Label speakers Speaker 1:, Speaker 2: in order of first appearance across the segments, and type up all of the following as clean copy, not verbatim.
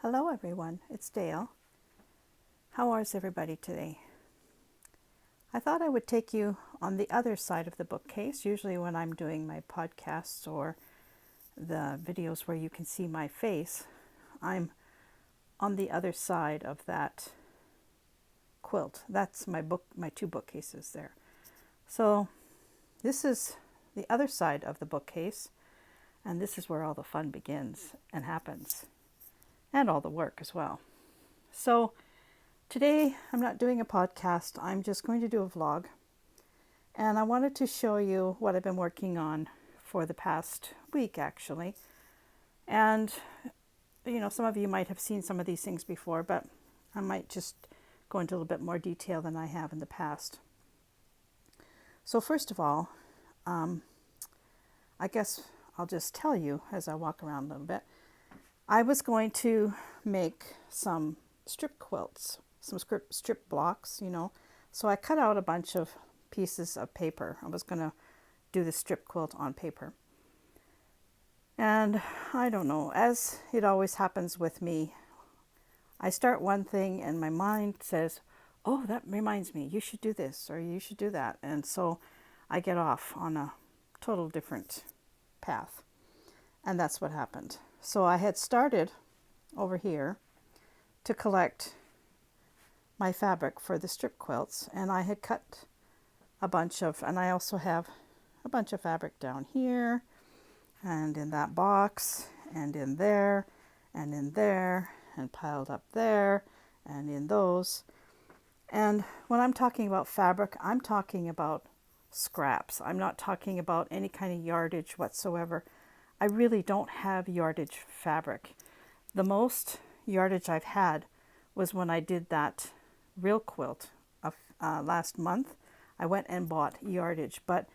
Speaker 1: Hello everyone, it's Dale. How is everybody today? I thought I would take you on the other side of the bookcase. Usually when I'm doing my podcasts or the videos where you can see my face, I'm on the other side of that quilt. That's my two bookcases there. So this is the other side of the bookcase, and this is where all the fun begins and happens, and all the work as well. So today I'm not doing a podcast, I'm just going to do a vlog, and I wanted to show you what I've been working on for the past week actually. And you know, some of you might have seen some of these things before, but I might just go into a little bit more detail than I have in the past. So first of all, I guess I'll just tell you as I walk around a little bit. I was going to make some strip quilts, some strip blocks, you know. So I cut out a bunch of pieces of paper. I was going to do the strip quilt on paper. And I don't know, as it always happens with me, I start one thing and my mind says, oh, that reminds me, you should do this or you should do that. And so I get off on a total different path. And that's what happened. So I had started over here to collect my fabric for the strip quilts, and I had cut a bunch of, and I also have a bunch of fabric down here and in that box and in there and in there and piled up there and in those. And when I'm talking about fabric, I'm talking about scraps. I'm not talking about any kind of yardage whatsoever. I really don't have yardage fabric. The most yardage I've had was when I did that real quilt of last month. I went and bought yardage, but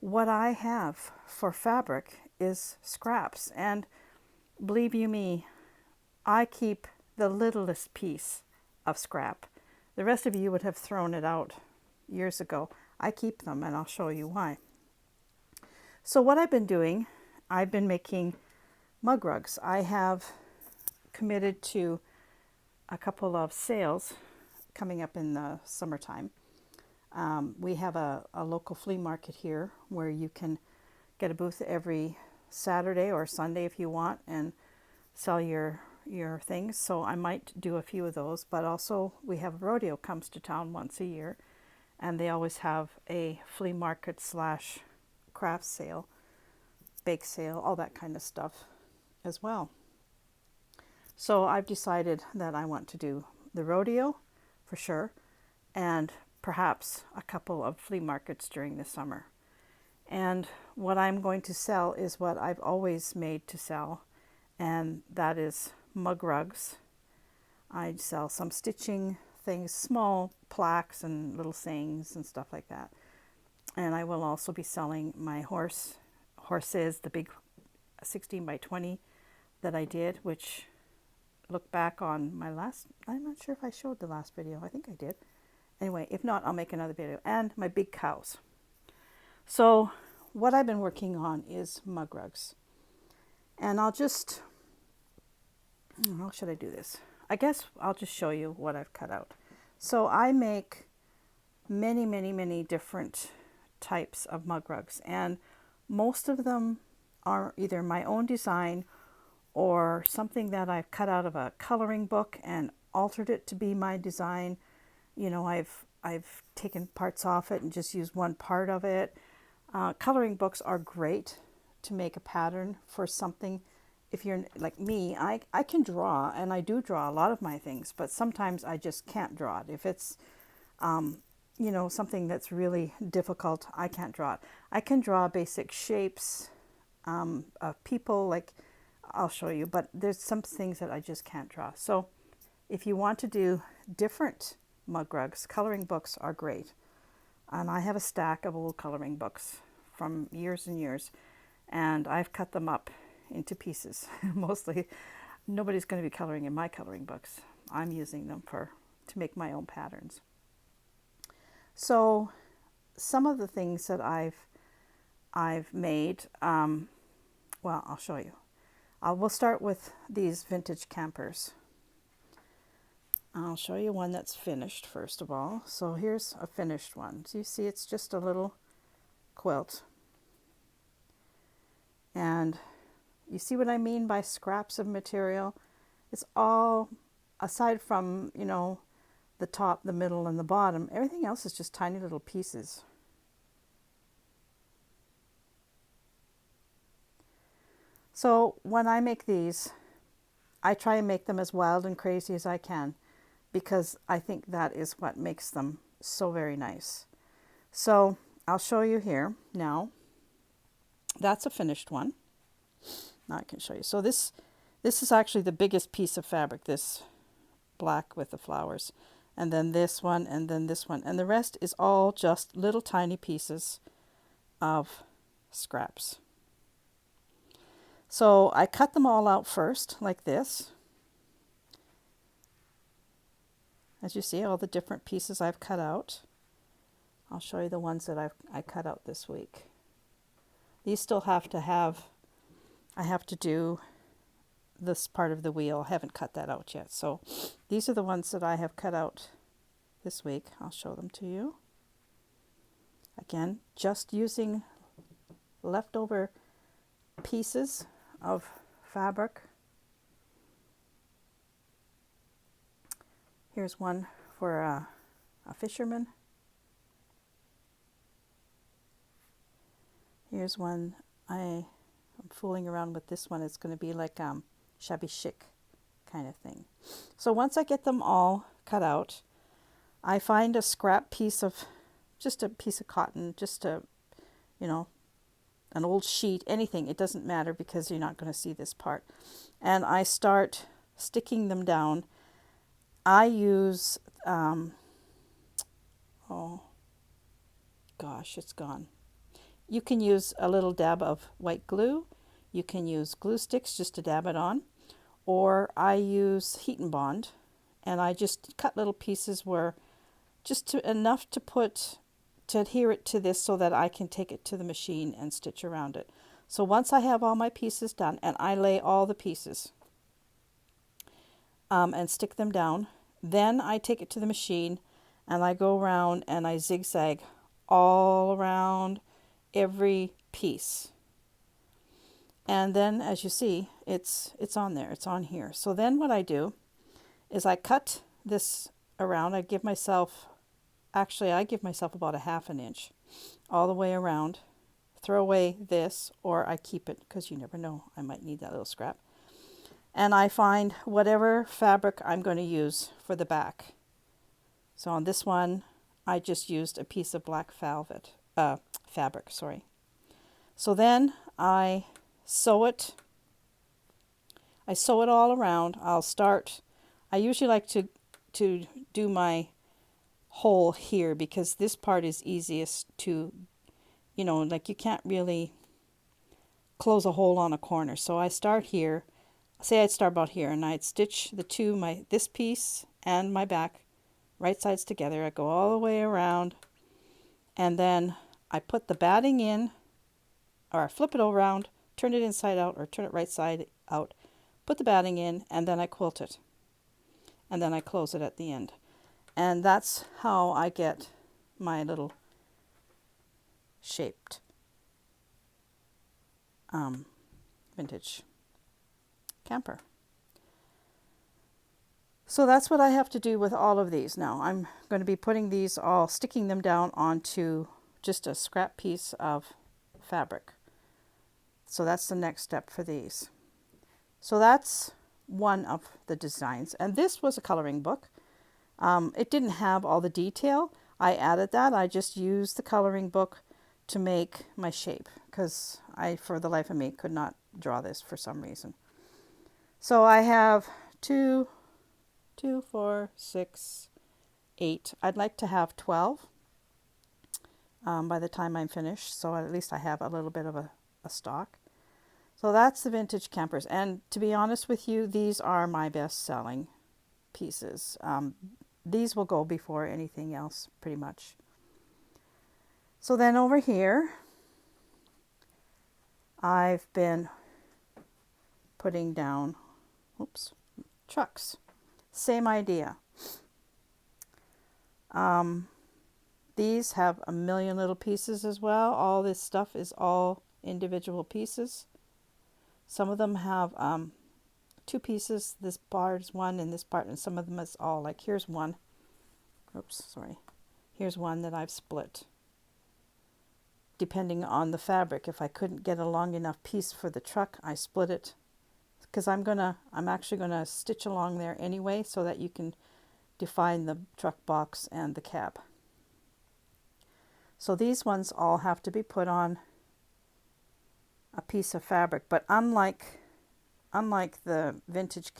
Speaker 1: what I have for fabric is scraps. And believe you me, I keep the littlest piece of scrap. The rest of you would have thrown it out years ago. I keep them, and I'll show you why. So what I've been doing, I've been making mug rugs. I have committed to a couple of sales coming up in the summertime. We have a local flea market here where you can get a booth every Saturday or Sunday if you want and sell your things. So I might do a few of those, but also we have a rodeo comes to town once a year, and they always have a flea market / craft sale, bake sale, all that kind of stuff as well. So I've decided that I want to do the rodeo for sure, and perhaps a couple of flea markets during the summer. And what I'm going to sell is what I've always made to sell, and that is mug rugs. I sell some stitching things, small plaques and little sayings and stuff like that. And I will also be selling my horses, the big 16 by 20 that I did, which look back on my last, I'm not sure if I showed the last video. I think I did. Anyway, if not, I'll make another video. And my big cows. So what I've been working on is mug rugs. And I'll just, how should I do this? I guess I'll just show you what I've cut out. So I make many different types of mug rugs, and most of them are either my own design or something that I've cut out of a coloring book and altered it to be my design. You know, I've taken parts off it and just used one part of it. Coloring books are great to make a pattern for something. If you're like me, I can draw, and I do draw a lot of my things, but sometimes I just can't draw it. If it's, you know, something that's really difficult, I can't draw it. I can draw basic shapes of people, like I'll show you, but there's some things that I just can't draw. So if you want to do different mug rugs, coloring books are great. And I have a stack of old coloring books from years and years, and I've cut them up into pieces. Mostly nobody's going to be coloring in my coloring books. I'm using them to make my own patterns. So some of the things that I've made, well, I'll show you. We'll start with these vintage campers. I'll show you one that's finished first of all. So here's a finished one. So you see it's just a little quilt. And you see what I mean by scraps of material? It's all, aside from, you know, the top, the middle, and the bottom, everything else is just tiny little pieces. So when I make these, I try and make them as wild and crazy as I can, because I think that is what makes them so very nice. So I'll show you here now. That's a finished one. Now I can show you. So this is actually the biggest piece of fabric, this black with the flowers. And then this one, and then this one. And the rest is all just little tiny pieces of scraps. So I cut them all out first, like this. As you see, all the different pieces I've cut out. I'll show you the ones that I cut out this week. These still have to have, I have to do this part of the wheel. I haven't cut that out yet. So these are the ones that I have cut out this week. I'll show them to you. Again, just using leftover pieces of fabric. Here's one for a fisherman. Here's one, I'm fooling around with this one. It's going to be like shabby chic kind of thing. So once I get them all cut out, I find a scrap piece of, just a piece of cotton, just a, you know, an old sheet, anything. It doesn't matter because you're not going to see this part. And I start sticking them down. I use, oh gosh, it's gone. You can use a little dab of white glue. You can use glue sticks just to dab it on. Or I use heat and bond. And I just cut little pieces where just enough to adhere it to this so that I can take it to the machine and stitch around it. So once I have all my pieces done, and I lay all the pieces and stick them down, then I take it to the machine and I go around and I zigzag all around every piece. And then, as you see, it's on there, it's on here. So then what I do is I cut this around. I give myself about a 1/2 inch all the way around. Throw away this, or I keep it because you never know, I might need that little scrap. And I find whatever fabric I'm going to use for the back. So on this one, I just used a piece of black fabric. So then I sew it. I sew it all around. I usually like to do my hole here because this part is easiest to, you know, like you can't really close a hole on a corner. So I start here. Say I'd start about here, and I'd stitch this piece and my back right sides together. I go all the way around, and then I put the batting in, or I flip it around, turn it inside out, or turn it right side out, put the batting in, and then I quilt it. And then I close it at the end. And that's how I get my little shaped vintage camper. So that's what I have to do with all of these now. I'm going to be putting these all, sticking them down onto just a scrap piece of fabric. So that's the next step for these. So that's one of the designs. And this was a coloring book. It didn't have all the detail. I added that. I just used the coloring book to make my shape because I, for the life of me, could not draw this for some reason. So I have 2, 4, 6, 8. I'd like to have 12 by the time I'm finished. So at least I have a little bit of a stock. So that's the vintage campers. And to be honest with you, these are my best selling pieces. These will go before anything else pretty much. So then over here, I've been putting down, trucks. Same idea. These have a million little pieces as well. All this stuff is all individual pieces. Some of them have two pieces. This part is one and this part, and some of them is all. Like here's one. Oops, sorry. Here's one that I've split. Depending on the fabric, if I couldn't get a long enough piece for the truck, I split it. Because I'm actually gonna stitch along there anyway, so that you can define the truck box and the cab. So these ones all have to be put on a piece of fabric, but unlike the vintage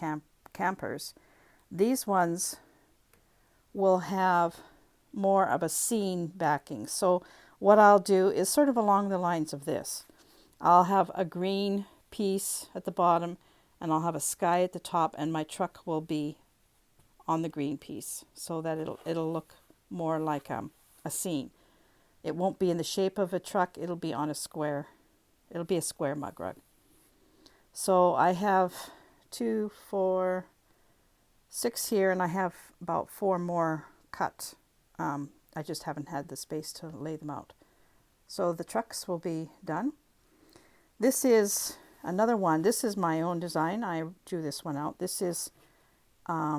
Speaker 1: campers, these ones will have more of a scene backing. So what I'll do is sort of along the lines of this. I'll have a green piece at the bottom, and I'll have a sky at the top, and my truck will be on the green piece, so that it'll look more like a scene. It won't be in the shape of a truck, it'll be on a square. It'll be a square mug rug. So I have 2, 4, 6 here, and I have about 4 more cut. I just haven't had the space to lay them out. So the trucks will be done. This is another one. This is my own design. I drew this one out. This is a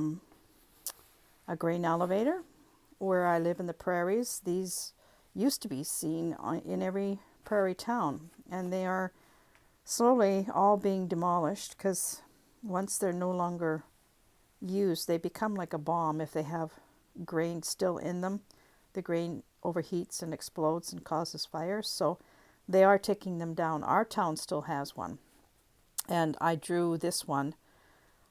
Speaker 1: grain elevator. Where I live in the prairies, these used to be seen in every prairie town, and they are slowly all being demolished, because once they're no longer used, they become like a bomb. If they have grain still in them, the grain overheats and explodes and causes fires, so they are taking them down. Our town still has one, and I drew this one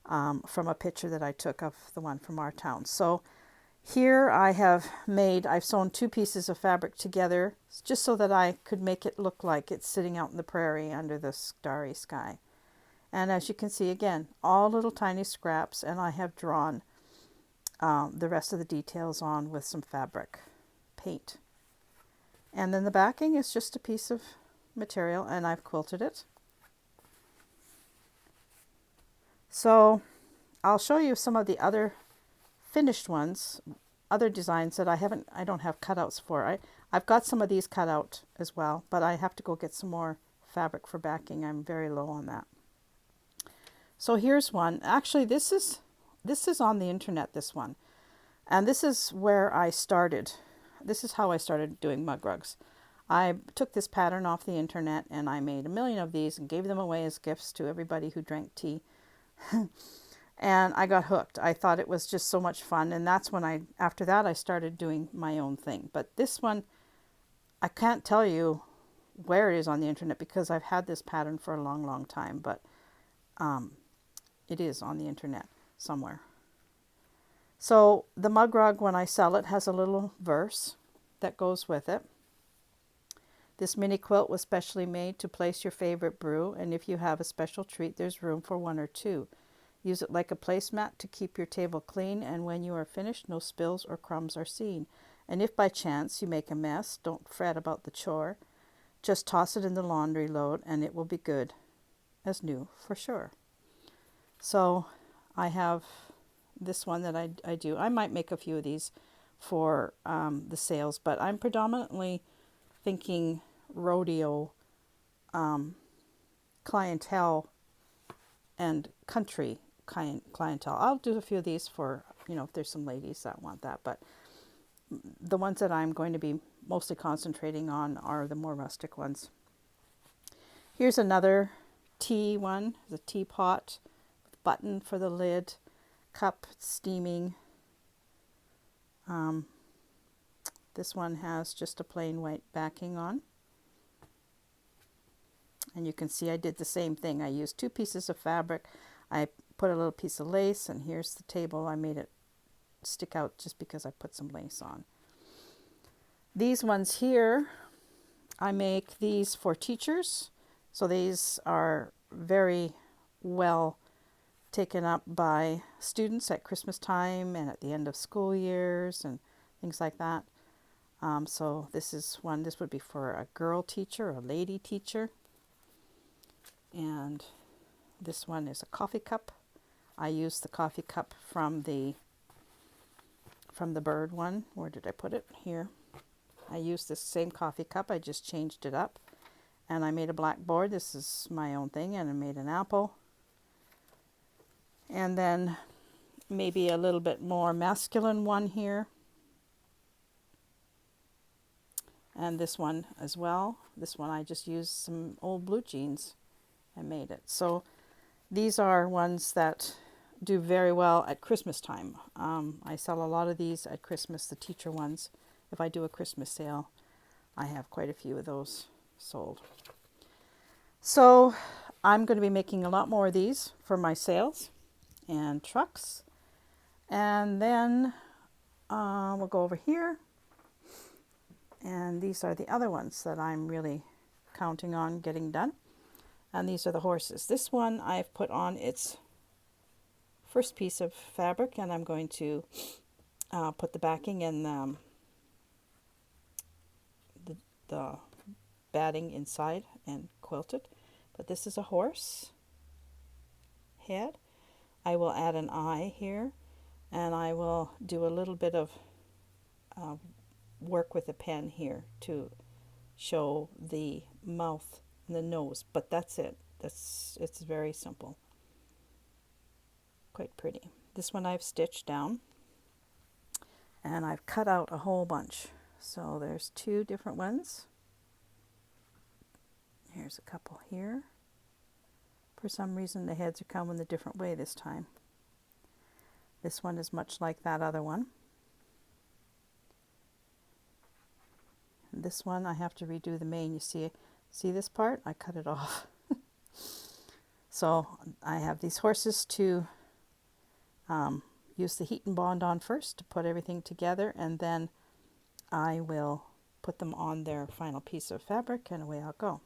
Speaker 1: from a picture that I took of the one from our town. So here I've sewn 2 pieces of fabric together just so that I could make it look like it's sitting out in the prairie under the starry sky. And as you can see, again, all little tiny scraps, and I have drawn the rest of the details on with some fabric paint. And then the backing is just a piece of material, and I've quilted it. So I'll show you some of the other finished ones, other designs that I don't have cutouts for. I've got some of these cut out as well, but I have to go get some more fabric for backing. I'm very low on that. So here's one. Actually, this is on the internet, this one. And this is where I started. This is how I started doing mug rugs. I took this pattern off the internet, and I made a million of these and gave them away as gifts to everybody who drank tea. And I got hooked. I thought it was just so much fun. And that's when after that, I started doing my own thing. But this one, I can't tell you where it is on the internet, because I've had this pattern for a long, long time. But it is on the internet somewhere. So the mug rug, when I sell it, has a little verse that goes with it. This mini quilt was specially made to place your favorite brew, and if you have a special treat, there's room for 1 or 2. Use it like a placemat to keep your table clean, and when you are finished, no spills or crumbs are seen. And if by chance you make a mess, don't fret about the chore. Just toss it in the laundry load, and it will be good as new for sure. So I have this one that I do. I might make a few of these for the sales, but I'm predominantly thinking rodeo clientele and country clientele. I'll do a few of these for, if there's some ladies that want that, but the ones that I'm going to be mostly concentrating on are the more rustic ones. Here's another tea one, the teapot, button for the lid, cup steaming. This one has just a plain white backing on. And you can see I did the same thing. I used 2 pieces of fabric. I put a little piece of lace, and here's the table. I made it stick out just because I put some lace on. These ones here, I make these for teachers. So these are very well taken up by students at Christmas time and at the end of school years and things like that. So this is one, this would be for a girl teacher, a lady teacher. And this one is a coffee cup. I used the coffee cup from the from the bird one. Where did I put it? Here. I used this same coffee cup. I just changed it up. And I made a black board. This is my own thing. And I made an apple. And then maybe a little bit more masculine one here. And this one as well. This one I just used some old blue jeans and made it. So these are ones that do very well at Christmas time. I sell a lot of these at Christmas, the teacher ones. If I do a Christmas sale, I have quite a few of those sold. So I'm going to be making a lot more of these for my sales and trucks. And then we'll go over here. And these are the other ones that I'm really counting on getting done. And these are the horses. This one I've put on its first piece of fabric, and I'm going to put the backing and the batting inside and quilt it. But this is a horse head. I will add an eye here, and I will do a little bit of work with a pen here to show the mouth and the nose, but that's it. It's very simple. Quite pretty. This one I've stitched down, and I've cut out a whole bunch. So there's two different ones. Here's a couple here. For some reason the heads are coming a different way this time. This one is much like that other one. And this one I have to redo the mane. You see this part? I cut it off. So I have these horses to use the heat and bond on first to put everything together, and then I will put them on their final piece of fabric, and away I'll go.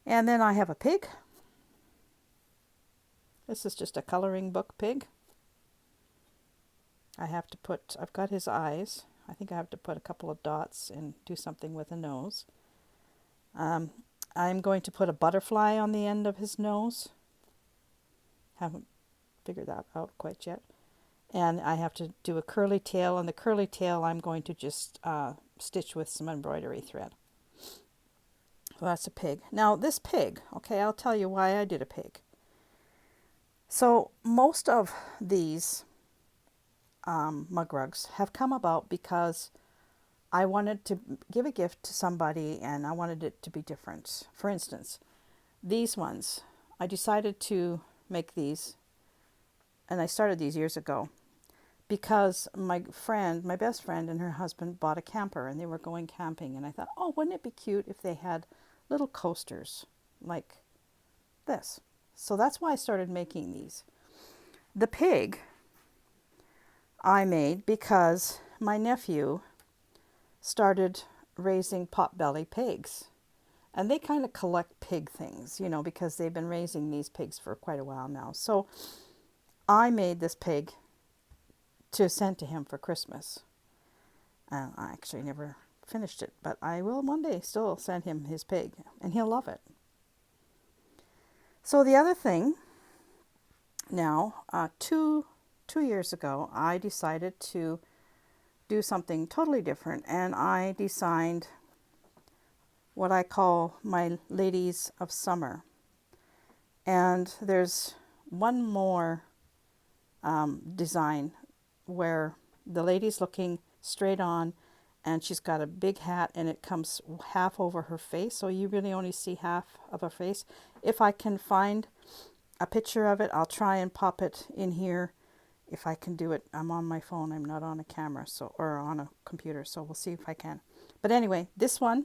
Speaker 1: And then I have a pig. This is just a coloring book pig. I've got his eyes. I think I have to put a couple of dots and do something with a nose. I'm going to put a butterfly on the end of his nose. Haven't figured that out quite yet. And I have to do a curly tail, and the curly tail I'm going to just stitch with some embroidery thread. So that's a pig. Now this pig, okay, I'll tell you why I did a pig. So most of these mug rugs have come about because I wanted to give a gift to somebody and I wanted it to be different. For instance, these ones, I decided to make these, and I started these years ago because my best friend and her husband bought a camper and they were going camping, and I thought, oh, wouldn't it be cute if they had little coasters like this? So that's why I started making these. The pig I made because my nephew started raising potbelly pigs, and they kind of collect pig things, you know, because they've been raising these pigs for quite a while now. So I made this pig to send to him for Christmas. I actually never finished it, but I will one day still send him his pig, and he'll love it. So the other thing now, 2 years ago, I decided to do something totally different, and I designed what I call my Ladies of Summer. And there's one more design where the lady's looking straight on, and she's got a big hat, and it comes half over her face, so you really only see half of her face. If I can find a picture of it, I'll try and pop it in here. If I can do it, I'm on my phone, I'm not on a camera, or on a computer, so we'll see if I can. But anyway, this one,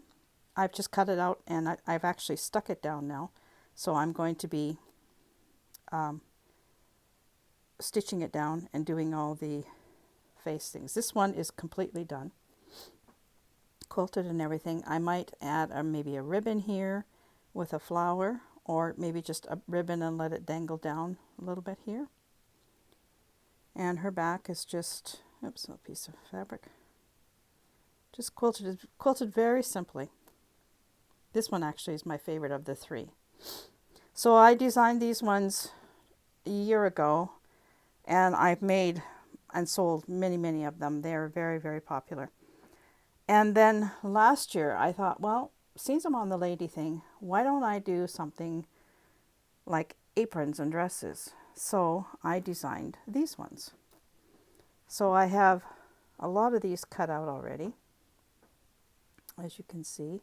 Speaker 1: I've just cut it out, and I've actually stuck it down now, so I'm going to be stitching it down and doing all the face things. This one is completely done, quilted and everything. I might add maybe a ribbon here with a flower, or maybe just a ribbon and let it dangle down a little bit here. And her back is just, oops, a piece of fabric. Just quilted very simply. This one actually is my favorite of the three. So I designed these ones a year ago, and I've made and sold many, many of them. They're very, very popular. And then last year I thought, well, since I'm on the lady thing, why don't I do something like aprons and dresses? So I designed these ones. So I have a lot of these cut out already, as you can see.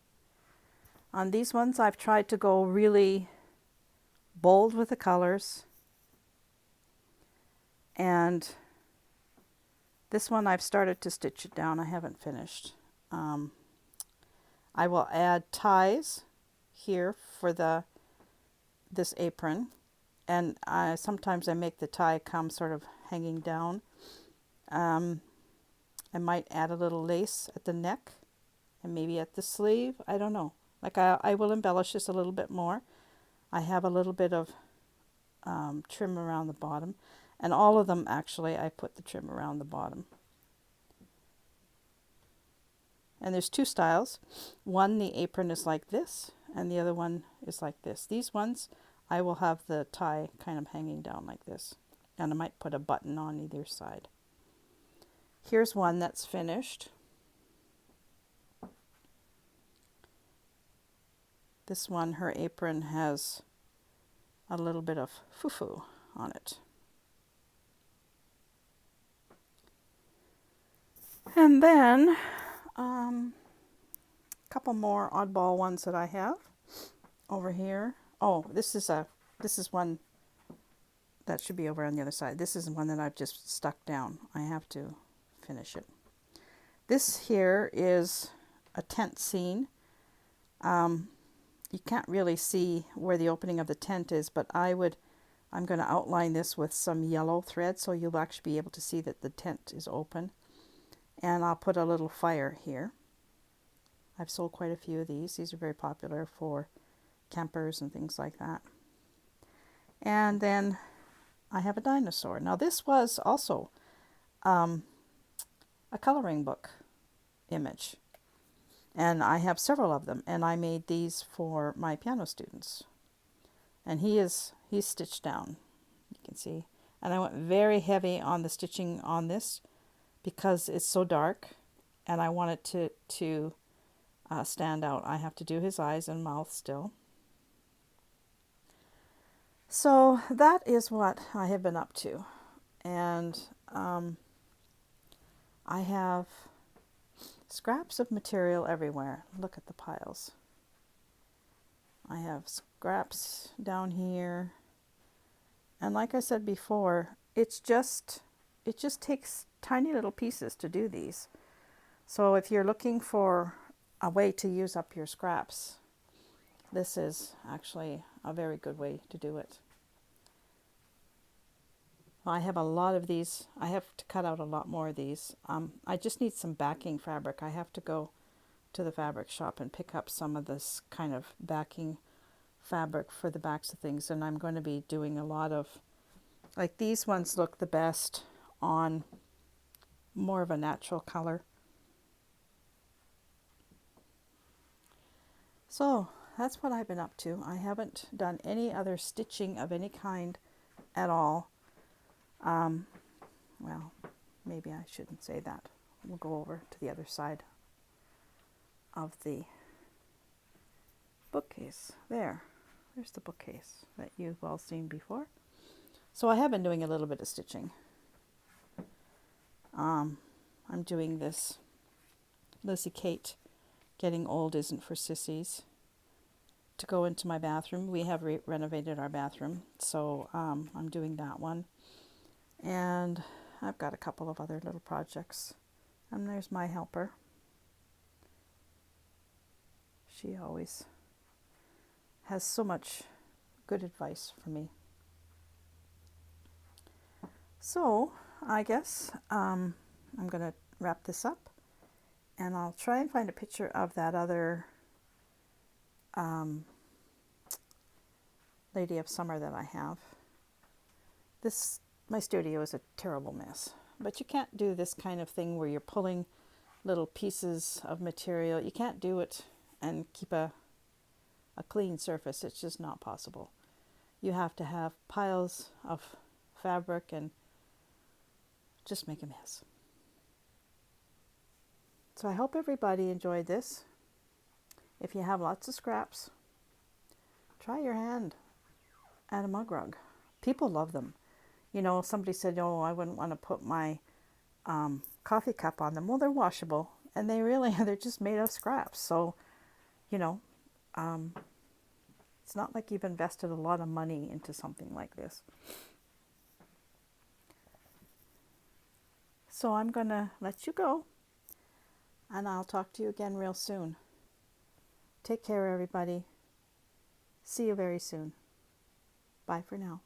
Speaker 1: On these ones I've tried to go really bold with the colors, and this one I've started to stitch it down. I haven't finished. I will add ties here for this apron, and sometimes I make the tie come sort of hanging down. I might add a little lace at the neck and maybe at the sleeve. I don't know. Like I will embellish this a little bit more. I have a little bit of trim around the bottom, and all of them actually I put the trim around the bottom. And there's two styles. One, the apron is like this, and the other one is like this. These ones, I will have the tie kind of hanging down like this, and I might put a button on either side. Here's one that's finished. This one, her apron has a little bit of foo-foo on it. And then a couple more oddball ones that I have over here. Oh, this is one that should be over on the other side. This is one that I've just stuck down. I have to finish it. This here is a tent scene. You can't really see where the opening of the tent is, but I'm going to outline this with some yellow thread so you'll actually be able to see that the tent is open. And I'll put a little fire here. I've sold quite a few of these. These are very popular for campers and things like that. And then I have a dinosaur. Now this was also a coloring book image. And I have several of them. And I made these for my piano students. And he's stitched down, you can see. And I went very heavy on the stitching on this because it's so dark and I want it to stand out. I have to do his eyes and mouth still. So that is what I have been up to. And I have scraps of material everywhere. Look at the piles. I have scraps down here. And like I said before, it just takes tiny little pieces to do these. So if you're looking for a way to use up your scraps, this is actually a very good way to do it. I have a lot of these. I have to cut out a lot more of these. I just need some backing fabric. I have to go to the fabric shop and pick up some of this kind of backing fabric for the backs of things. And I'm going to be doing a lot of, like these ones look the best on more of a natural color. So that's what I've been up to. I haven't done any other stitching of any kind at all. Well, maybe I shouldn't say that. We'll go over to the other side of the bookcase. There's the bookcase that you've all seen before. So I have been doing a little bit of stitching. I'm doing this Lizzie Kate, Getting Old Isn't for Sissies, to go into my bathroom. We have renovated our bathroom, so I'm doing that one. And I've got a couple of other little projects. And there's my helper. She always has so much good advice for me. So I guess I'm going to wrap this up, and I'll try and find a picture of that other Lady of Summer that I have. My studio is a terrible mess, but you can't do this kind of thing where you're pulling little pieces of material. You can't do it and keep a clean surface. It's just not possible. You have to have piles of fabric and just make a mess. So I hope everybody enjoyed this. If you have lots of scraps, try your hand at a mug rug. People love them. You know, somebody said, oh, I wouldn't want to put my coffee cup on them. Well, they're washable, and they're just made of scraps. So, you know, it's not like you've invested a lot of money into something like this. So I'm going to let you go, and I'll talk to you again real soon. Take care, everybody. See you very soon. Bye for now.